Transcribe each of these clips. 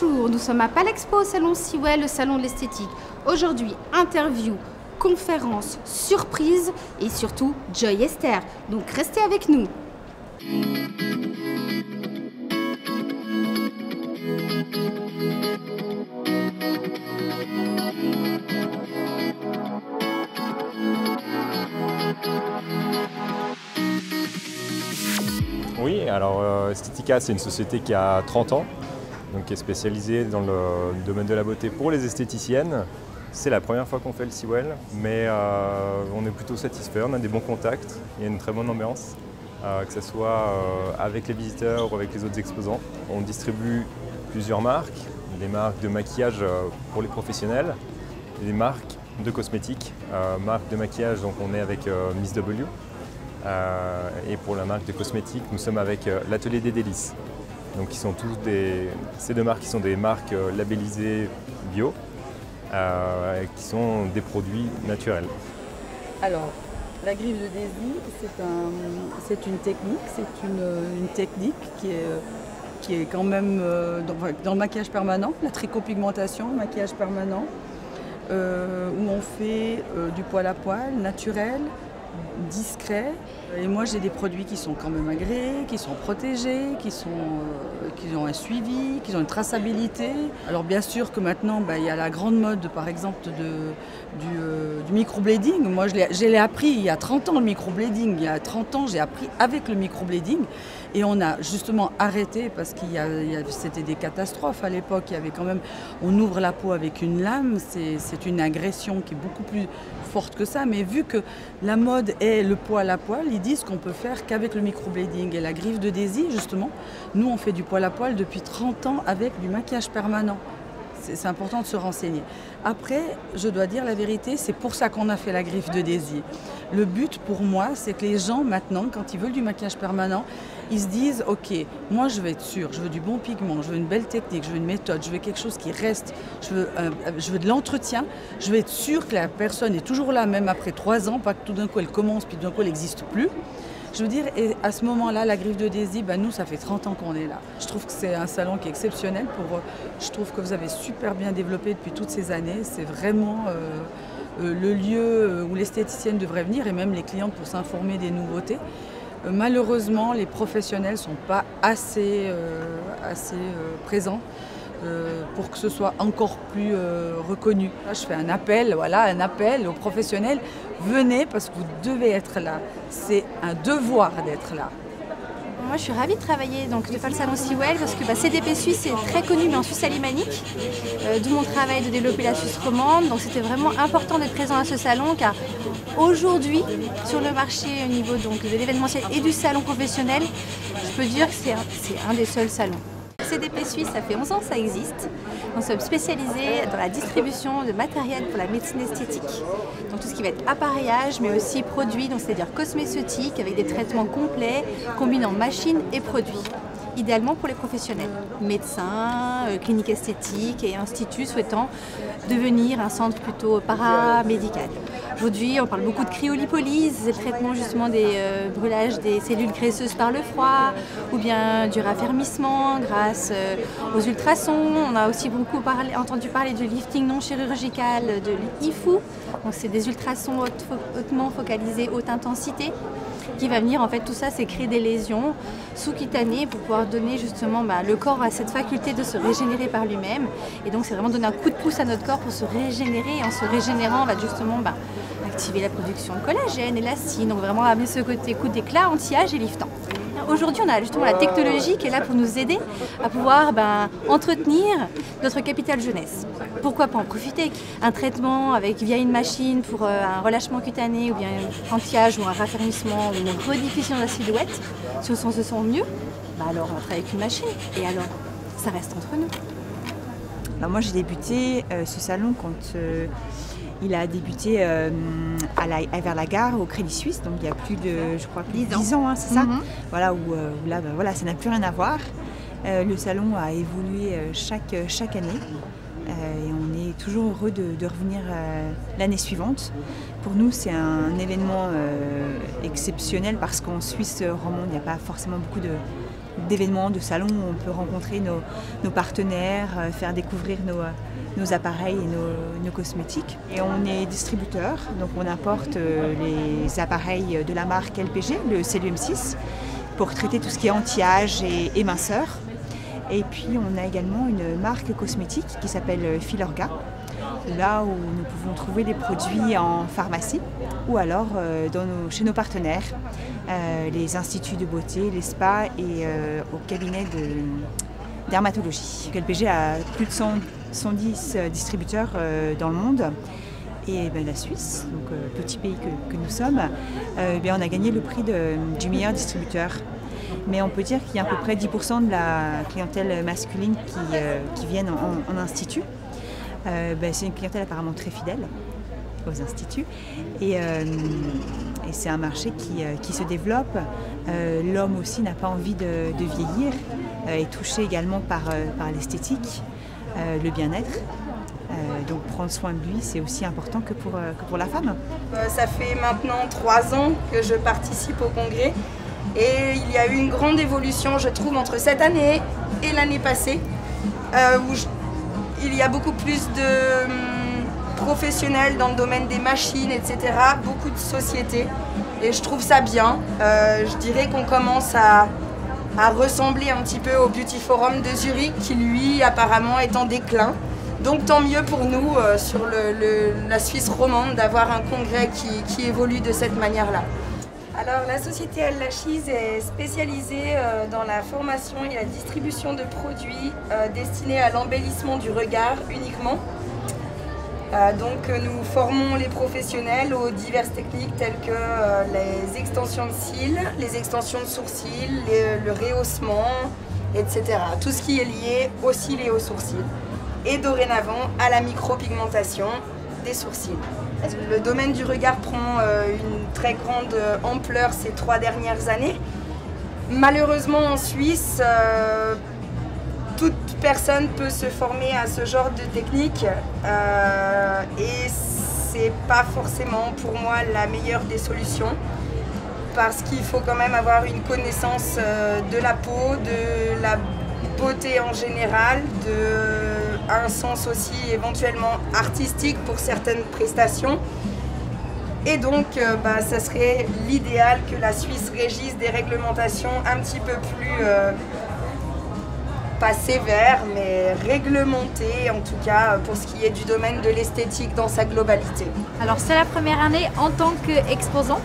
Bonjour, nous sommes à Palexpo au salon Sewell, le salon de l'esthétique. Aujourd'hui, interview, conférence, surprise et surtout Joy Esther. Donc restez avec nous. Oui, alors Estetica, c'est une société qui a 30 ans, donc qui est spécialisée dans le domaine de la beauté pour les esthéticiennes. C'est la première fois qu'on fait le Sewell, mais on est plutôt satisfait, on a des bons contacts, il y a une très bonne ambiance, que ce soit avec les visiteurs ou avec les autres exposants. On distribue plusieurs marques, des marques de maquillage pour les professionnels, et des marques de cosmétiques. Marque de maquillage, donc on est avec Miss W. Et pour la marque de cosmétiques, nous sommes avec l'Atelier des Délices. Donc ces deux marques qui sont des marques labellisées bio, qui sont des produits naturels. Alors, la griffe de Daisy, c'est une technique qui est quand même dans le maquillage permanent, la tricopigmentation, le maquillage permanent, où on fait du poil à poil, naturel, discret. Et moi j'ai des produits qui sont quand même agréés, qui sont protégés, qui ont un suivi, qui ont une traçabilité. Alors bien sûr que maintenant il y a la grande mode par exemple du microblading. Moi je l'ai appris il y a 30 ans le microblading. Il y a 30 ans j'ai appris avec le microblading et on a justement arrêté parce c'était des catastrophes à l'époque. Il y avait quand même, on ouvre la peau avec une lame, c'est une agression qui est beaucoup plus forte que ça, mais vu que la mode est le poil à poil, ils disent qu'on peut faire qu'avec le microblading. Et la griffe de Daisy, justement, nous on fait du poil à poil depuis 30 ans avec du maquillage permanent. C'est important de se renseigner. Après, je dois dire la vérité, c'est pour ça qu'on a fait la griffe de Daisy. Le but pour moi, c'est que les gens maintenant, quand ils veulent du maquillage permanent, ils se disent, ok, moi je veux être sûr, je veux du bon pigment, je veux une belle technique, je veux une méthode, je veux quelque chose qui reste, je veux de l'entretien, je veux être sûr que la personne est toujours là, même après 3 ans, pas que tout d'un coup elle commence, puis tout d'un coup elle n'existe plus. Je veux dire, et à ce moment-là, la griffe de Daisy, nous, ça fait 30 ans qu'on est là. Je trouve que c'est un salon qui est exceptionnel. Je trouve que vous avez super bien développé depuis toutes ces années. C'est vraiment le lieu où l'esthéticienne devrait venir et même les clientes pour s'informer des nouveautés. Malheureusement, les professionnels ne sont pas assez présents pour que ce soit encore plus reconnu. Là, je fais un appel aux professionnels. Venez parce que vous devez être là. C'est un devoir d'être là. Moi, je suis ravie de travailler, de faire le salon Sewell parce que CDP Suisse est très connu, mais en Suisse alémanique. D'où mon travail de développer la Suisse romande. Donc, c'était vraiment important d'être présent à ce salon car aujourd'hui, sur le marché au niveau de l'événementiel et du salon professionnel, je peux dire que c'est un des seuls salons. CDP Suisse, ça fait 11 ans que ça existe. Nous sommes spécialisés dans la distribution de matériel pour la médecine esthétique. Donc tout ce qui va être appareillage, mais aussi produits, c'est-à-dire cosmétiques avec des traitements complets, combinant machines et produits. Idéalement pour les professionnels, médecins, cliniques esthétiques et instituts souhaitant devenir un centre plutôt paramédical. Aujourd'hui, on parle beaucoup de cryolipolyse, c'est le traitement justement des brûlages des cellules graisseuses par le froid, ou bien du raffermissement grâce aux ultrasons. On a aussi beaucoup entendu parler du lifting non chirurgical, de l'IFU. Donc c'est des ultrasons hautement focalisés, haute intensité, qui va venir, en fait, tout ça, c'est créer des lésions sous-cutanées pour pouvoir donner justement, le corps a cette faculté de se régénérer par lui-même. Et donc, c'est vraiment donner un coup de pouce à notre corps pour se régénérer. Et en se régénérant, on va justement activer la production de collagène, élastine, donc vraiment amener ce côté coup d'éclat, anti-âge et liftant. Aujourd'hui, on a justement la technologie qui est là pour nous aider à pouvoir entretenir notre capital jeunesse. Pourquoi pas en profiter? Un traitement via une machine pour un relâchement cutané ou bien un anti-âge ou un raffermissement ou une rediffusion de la silhouette, si on se sent mieux, alors on travaille avec une machine et alors ça reste entre nous. Alors moi j'ai débuté ce salon quand il a débuté vers la gare au Crédit Suisse, donc il y a plus de, je crois, 10 ans, c'est ça. Voilà, où là, ça n'a plus rien à voir. Le salon a évolué chaque année et on est toujours heureux de revenir l'année suivante. Pour nous, c'est un événement exceptionnel parce qu'en Suisse romande, il n'y a pas forcément beaucoup d'événements, de salons où on peut rencontrer nos partenaires, faire découvrir nos appareils et nos cosmétiques. Et on est distributeur, donc on importe les appareils de la marque LPG, le CLUM6, pour traiter tout ce qui est anti-âge et minceur. Et puis on a également une marque cosmétique qui s'appelle Filorga, là où nous pouvons trouver des produits en pharmacie ou alors chez nos partenaires, les instituts de beauté, les spas et au cabinet de dermatologie. LPG a plus de 110 distributeurs dans le monde. Et la Suisse, donc petit pays que nous sommes, on a gagné le prix du meilleur distributeur. Mais on peut dire qu'il y a à peu près 10% de la clientèle masculine qui viennent en institut. C'est une clientèle apparemment très fidèle aux instituts. Et c'est un marché qui se développe. L'homme aussi n'a pas envie de vieillir, est touché également par l'esthétique, le bien-être. Donc prendre soin de lui, c'est aussi important que pour la femme. Ça fait maintenant 3 ans que je participe au congrès et il y a eu une grande évolution, je trouve, entre cette année et l'année passée, où il y a beaucoup plus de professionnels dans le domaine des machines, etc., beaucoup de sociétés, et je trouve ça bien. Je dirais qu'on commence à ressembler un petit peu au Beauty Forum de Zurich, qui lui apparemment est en déclin. Donc tant mieux pour nous sur la Suisse romande d'avoir un congrès qui évolue de cette manière-là. Alors la société Al-Lachiz est spécialisée dans la formation et la distribution de produits destinés à l'embellissement du regard uniquement. Donc nous formons les professionnels aux diverses techniques telles que les extensions de cils, les extensions de sourcils, le rehaussement, etc. Tout ce qui est lié aux cils et aux sourcils. Et dorénavant à la micropigmentation des sourcils. Le domaine du regard prend une très grande ampleur ces 3 dernières années. Malheureusement en Suisse, toute personne peut se former à ce genre de technique et c'est pas forcément pour moi la meilleure des solutions parce qu'il faut quand même avoir une connaissance de la peau, de la beauté en général, un sens aussi éventuellement artistique pour certaines prestations. Et donc, ça serait l'idéal que la Suisse régisse des réglementations un petit peu plus, pas sévères, mais réglementées, en tout cas pour ce qui est du domaine de l'esthétique dans sa globalité. Alors c'est la première année en tant qu'exposante,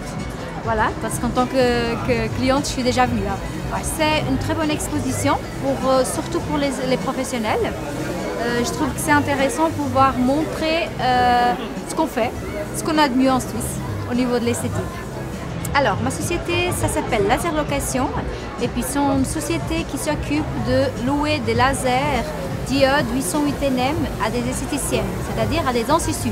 voilà, parce qu'en tant que cliente, je suis déjà venue là. C'est une très bonne exposition, surtout pour les professionnels. Je trouve que c'est intéressant de pouvoir montrer ce qu'on fait, ce qu'on a de mieux en Suisse au niveau de l'esthétique. Alors, ma société, ça s'appelle Laser Location et puis c'est une société qui s'occupe de louer des lasers diodes 808 NM à des esthéticiennes, c'est-à-dire à des instituts.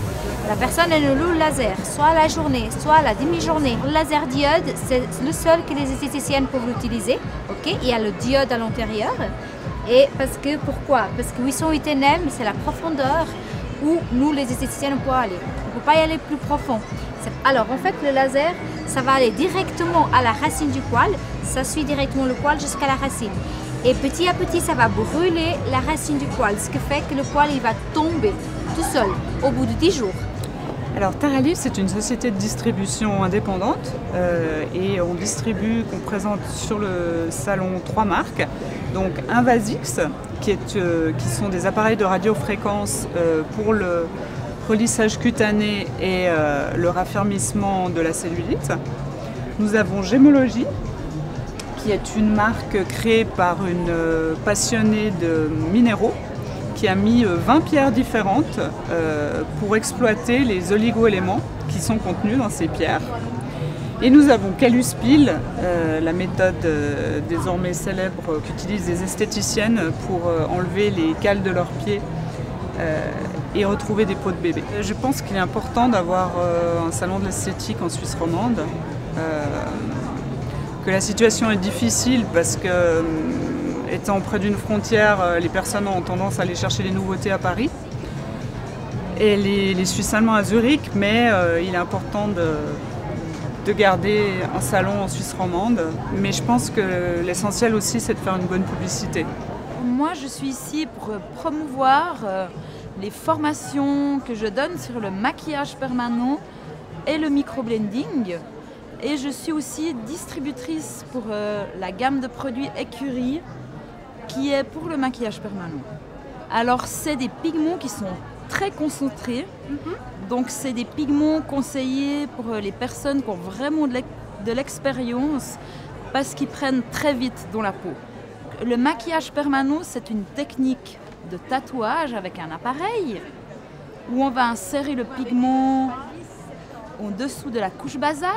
La personne, elle loue le laser, soit à la journée, soit à la demi-journée. Le laser diode, c'est le seul que les esthéticiennes peuvent utiliser. Okay, il y a le diode à l'intérieur. Et pourquoi? Parce que 808 NM, c'est la profondeur où nous, les esthéticiennes, on peut aller. On ne peut pas y aller plus profond. Alors, en fait, le laser, ça va aller directement à la racine du poil. Ça suit directement le poil jusqu'à la racine. Et petit à petit, ça va brûler la racine du poil, ce qui fait que le poil, il va tomber tout seul au bout de 10 jours. Alors Taralis, c'est une société de distribution indépendante et on présente sur le salon 3 marques. Donc Invasix, qui sont des appareils de radiofréquence pour le relissage cutané et le raffermissement de la cellulite. Nous avons Gémologie, qui est une marque créée par une passionnée de minéraux qui a mis 20 pierres différentes pour exploiter les oligo-éléments qui sont contenus dans ces pierres. Et nous avons Caluspil, la méthode désormais célèbre qu'utilisent les esthéticiennes pour enlever les cales de leurs pieds et retrouver des peaux de bébé. Je pense qu'il est important d'avoir un salon de l'esthétique en Suisse romande, que la situation est difficile parce que étant près d'une frontière, les personnes ont tendance à aller chercher les nouveautés à Paris et les Suisses allemands à Zurich, mais il est important de garder un salon en Suisse romande. Mais je pense que l'essentiel aussi, c'est de faire une bonne publicité. Moi, je suis ici pour promouvoir les formations que je donne sur le maquillage permanent et le microblending. Et je suis aussi distributrice pour la gamme de produits Écurie qui est pour le maquillage permanent. Alors, c'est des pigments qui sont très concentrés. Donc, c'est des pigments conseillés pour les personnes qui ont vraiment de l'expérience parce qu'ils prennent très vite dans la peau. Le maquillage permanent, c'est une technique de tatouage avec un appareil où on va insérer le pigment en dessous de la couche basale.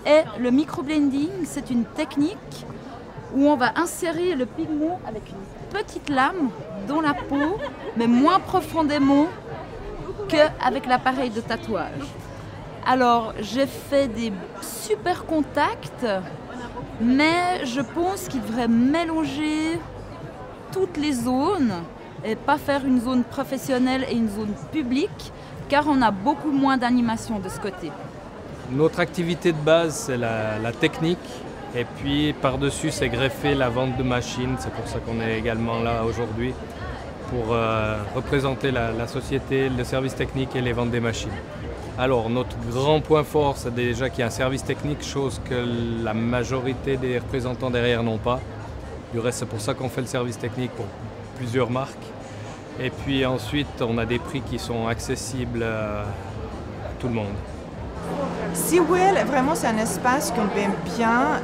Et le microblending, c'est une technique où on va insérer le pigment avec une petite lame dans la peau, mais moins profondément qu'avec l'appareil de tatouage. Alors, j'ai fait des super contacts, mais je pense qu'il devrait mélanger toutes les zones et pas faire une zone professionnelle et une zone publique, car on a beaucoup moins d'animation de ce côté. Notre activité de base, c'est la technique. Et puis par-dessus, c'est greffer la vente de machines. C'est pour ça qu'on est également là aujourd'hui, pour représenter la société, le service technique et les ventes des machines. Alors, notre grand point fort, c'est déjà qu'il y a un service technique, chose que la majorité des représentants derrière n'ont pas. Du reste, c'est pour ça qu'on fait le service technique pour plusieurs marques. Et puis ensuite, on a des prix qui sont accessibles à tout le monde. SeaWell, vraiment, c'est un espace qu'on aime bien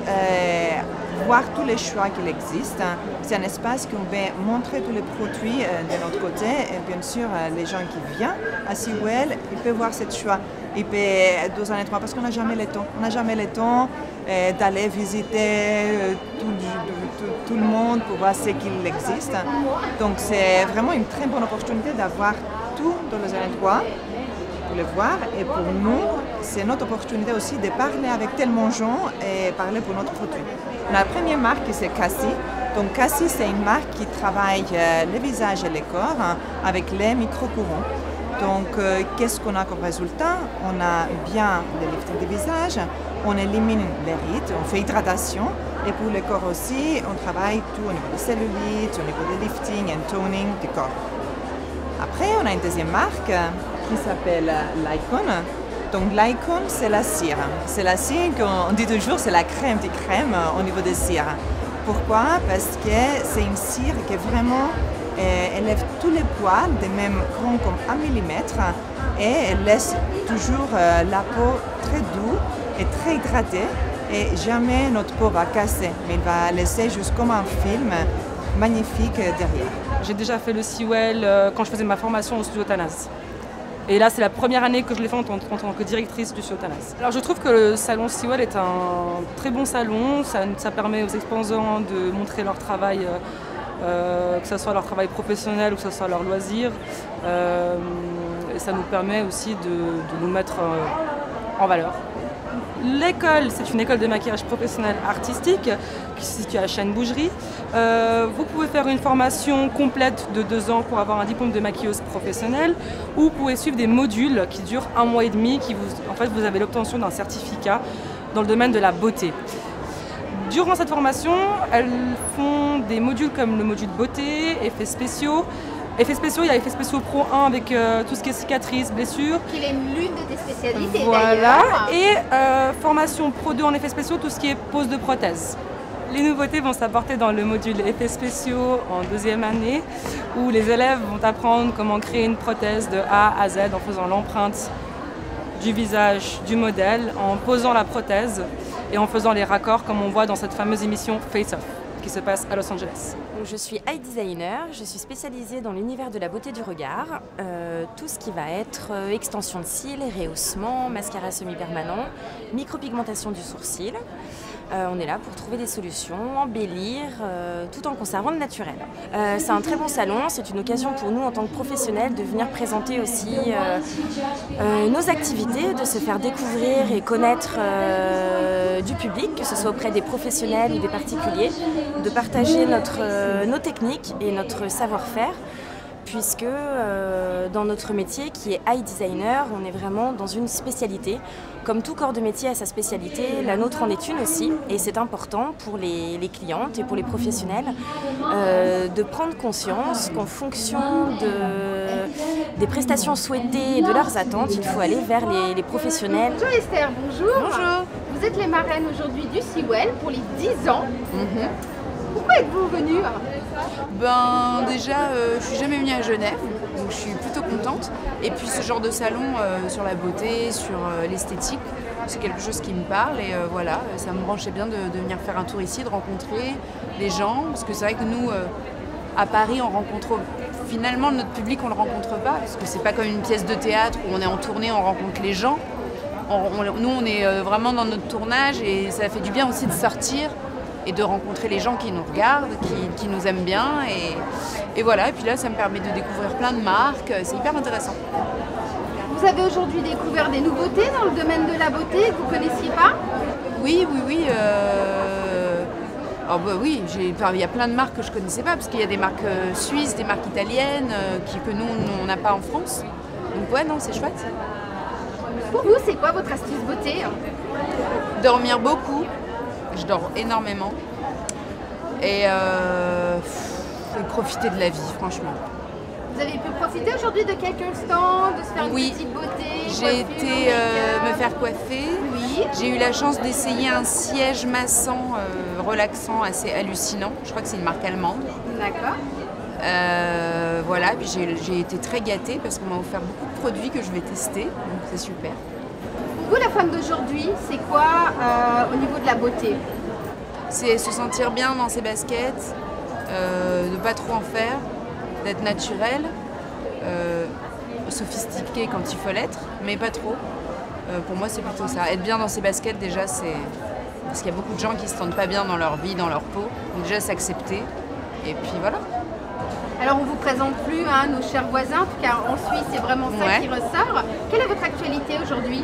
voir tous les choix qu'il existe. C'est un espace qu'on veut montrer tous les produits de notre côté. Et bien sûr, les gens qui viennent à SeaWell, ils peuvent voir ce choix. Ils peuvent être dans un endroit parce qu'on n'a jamais le temps. On n'a jamais le temps d'aller visiter tout le monde pour voir ce qu'il existe. Donc, c'est vraiment une très bonne opportunité d'avoir tout dans les endroits pour le voir. Et pour nous, c'est notre opportunité aussi de parler avec tellement de gens et parler pour notre produit. La première marque, c'est Cassie. Donc Cassie, c'est une marque qui travaille le visage et le corps avec les micro-courants. Donc qu'est-ce qu'on a comme résultat? On a bien le lifting du visage, on élimine les rides, on fait hydratation. Et pour le corps aussi, on travaille tout au niveau des cellulites, au niveau du lifting et toning du corps. Après, on a une deuxième marque qui s'appelle Lycon. Donc l'Icon, c'est la cire. C'est la cire qu'on dit toujours, c'est la crème des crèmes au niveau des cires. Pourquoi? Parce que c'est une cire qui vraiment élève tous les poils, de même grand comme 1 millimètre, et elle laisse toujours la peau très douce et très hydratée, et jamais notre peau va casser, mais il va laisser juste comme un film magnifique derrière. J'ai déjà fait le SeaWell quand je faisais ma formation au studio Thanas. Et là, c'est la première année que je l'ai fait en tant que directrice du studio Thanas. Alors, je trouve que le salon SeaWell est un très bon salon. Ça permet aux exposants de montrer leur travail, que ce soit leur travail professionnel ou que ce soit leur loisir. Et ça nous permet aussi de nous mettre en valeur. L'école, c'est une école de maquillage professionnel artistique qui se situe à Chêne-Bougerie. Vous pouvez faire une formation complète de 2 ans pour avoir un diplôme de maquilleuse professionnelle, ou vous pouvez suivre des modules qui durent 1 mois et demi, en fait, vous avez l'obtention d'un certificat dans le domaine de la beauté. Durant cette formation, elles font des modules comme le module beauté, effets spéciaux. Effets spéciaux, il y a effets spéciaux Pro 1 avec tout ce qui est cicatrices, blessures. Qui est l'une de tes spécialités voilà. Et formation Pro 2 en effets spéciaux, tout ce qui est pose de prothèse. Les nouveautés vont s'apporter dans le module effets spéciaux en 2e année, où les élèves vont apprendre comment créer une prothèse de A à Z en faisant l'empreinte du visage du modèle, en posant la prothèse et en faisant les raccords comme on voit dans cette fameuse émission Face Off qui se passe à Los Angeles. Je suis eye designer, je suis spécialisée dans l'univers de la beauté du regard, tout ce qui va être extension de cils, rehaussement, mascara semi-permanent, micropigmentation du sourcil. On est là pour trouver des solutions, embellir, tout en conservant le naturel. C'est un très bon salon, c'est une occasion pour nous en tant que professionnels de venir présenter aussi nos activités, de se faire découvrir et connaître du public, que ce soit auprès des professionnels ou des particuliers, de partager nos techniques et notre savoir-faire, puisque dans notre métier qui est eye designer, on est vraiment dans une spécialité. Comme tout corps de métier a sa spécialité, la nôtre en est une aussi, et c'est important pour les clientes et pour les professionnels de prendre conscience qu'en fonction des prestations souhaitées et de leurs attentes, il faut aller vers les professionnels. Bonjour Esther, bonjour. Bonjour. Vous êtes les marraines aujourd'hui du Seawell pour les 10 ans. Pourquoi êtes-vous venue? Ben déjà, je suis jamais venue à Genève, donc je suis plutôt contente. Et puis ce genre de salon sur la beauté, sur l'esthétique, c'est quelque chose qui me parle et voilà, ça me branchait bien de venir faire un tour ici, de rencontrer les gens, parce que c'est vrai que nous, à Paris, on rencontre finalement notre public, on le rencontre pas, parce que c'est pas comme une pièce de théâtre où on est en tournée, on rencontre les gens. Nous, on est vraiment dans notre tournage et ça fait du bien aussi de sortir et de rencontrer les gens qui nous regardent, qui nous aiment bien. Et voilà, et puis là, ça me permet de découvrir plein de marques. C'est hyper intéressant. Vous avez aujourd'hui découvert des nouveautés dans le domaine de la beauté que vous ne connaissiez pas? Oui. Oui, il y a plein de marques que je ne connaissais pas, parce qu'il y a des marques suisses, des marques italiennes, que nous, on n'a pas en France. Donc ouais, non, c'est chouette. Pour vous, c'est quoi votre astuce beauté? Dormir beaucoup. Je dors énormément. Et profiter de la vie, franchement. Vous avez pu profiter aujourd'hui de quelques instants, de se faire une petite beauté? J'ai été me faire coiffer. Oui. J'ai eu la chance d'essayer un siège massant, relaxant, assez hallucinant. Je crois que c'est une marque allemande. D'accord. Voilà, puis j'ai été très gâtée parce qu'on m'a offert beaucoup de produits que je vais tester, donc c'est super. Pour vous, la femme d'aujourd'hui, c'est quoi au niveau de la beauté? C'est se sentir bien dans ses baskets, de pas trop en faire, d'être naturelle, sophistiquée quand il faut l'être, mais pas trop. Pour moi, c'est plutôt ça. Être bien dans ses baskets, déjà, c'est... Parce qu'il y a beaucoup de gens qui se sentent pas bien dans leur vie, dans leur peau. Donc déjà, s'accepter. Et puis voilà. Alors, on ne vous présente plus nos chers voisins. En tout cas, en Suisse, c'est vraiment ça qui ressort. Quelle est votre actualité aujourd'hui?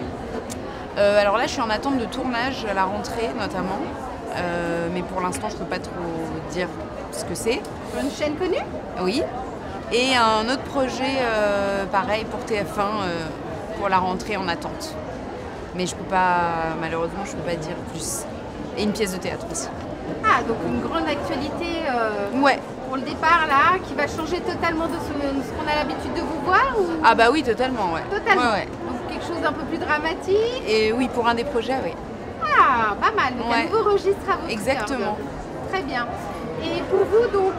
Alors là, je suis en attente de tournage à la rentrée, notamment. Mais pour l'instant, je ne peux pas trop dire ce que c'est. Sur une chaîne connue? Oui. Et un autre projet, pareil, pour TF1, pour la rentrée en attente. Mais je peux pas, malheureusement, je ne peux pas dire plus. Et une pièce de théâtre aussi. Ah, donc une grande actualité pour le départ, là, qui va changer totalement de ce qu'on a l'habitude de vous voir ou... Ah bah oui, totalement, ouais. Totalement. Ouais. Donc quelque chose d'un peu plus dramatique. Et oui, pour un des projets, oui. Ah, pas mal. Donc un nouveau registre à votre Exactement. Très bien. Et pour vous, donc,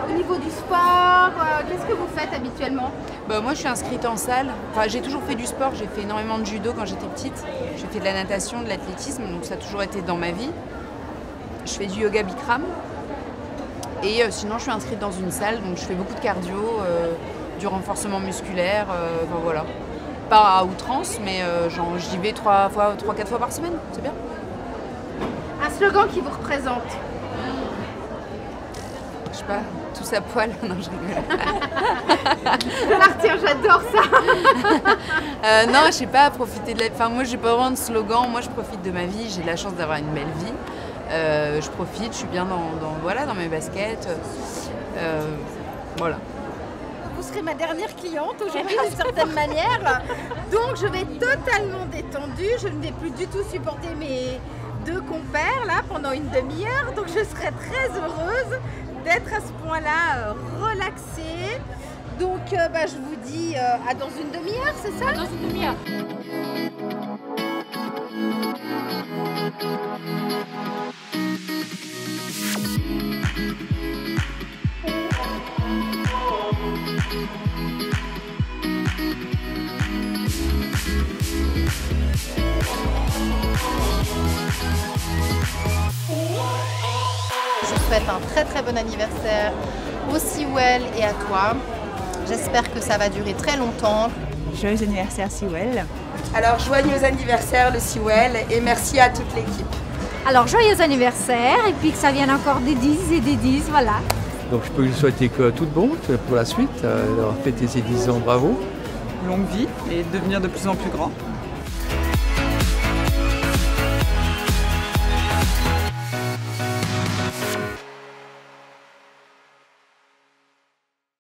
au niveau du sport, qu'est-ce que vous faites habituellement? Bah, moi, je suis inscrite en salle. Enfin, j'ai toujours fait du sport. J'ai fait énormément de judo quand j'étais petite. J'ai fait de la natation, de l'athlétisme, donc ça a toujours été dans ma vie. Je fais du yoga Bikram. Et sinon, je suis inscrite dans une salle, donc je fais beaucoup de cardio, du renforcement musculaire, enfin voilà. Pas à outrance, mais j'y vais 3-4 fois par semaine, c'est bien. Un slogan qui vous représente? Je sais pas, tous à poil. Non, je rigole. Je la retiens, j'adore ça. Non, je sais pas, profiter de la... Enfin, moi, j'ai pas vraiment de slogan. Moi, je profite de ma vie. J'ai la chance d'avoir une belle vie. Je profite, je suis bien dans mes baskets. Voilà. Vous serez ma dernière cliente aujourd'hui d'une certaine manière. Donc, je vais être totalement détendue. Je ne vais plus du tout supporter mes deux compères là pendant une demi-heure. Donc, je serai très heureuse d'être à ce point-là relaxée. Donc, je vous dis à dans une demi-heure, c'est ça? Dans une demi-heure. Je souhaite un très très bon anniversaire au Seawell et à toi. J'espère que ça va durer très longtemps. Joyeux anniversaire Seawell. Alors joyeux anniversaire le Seawell et merci à toute l'équipe. Alors joyeux anniversaire et puis que ça vienne encore des 10 et des 10, voilà. Donc je peux lui souhaiter que tout bon pour la suite, d'avoir fêté ses 10 ans, bravo. Longue vie et devenir de plus en plus grand.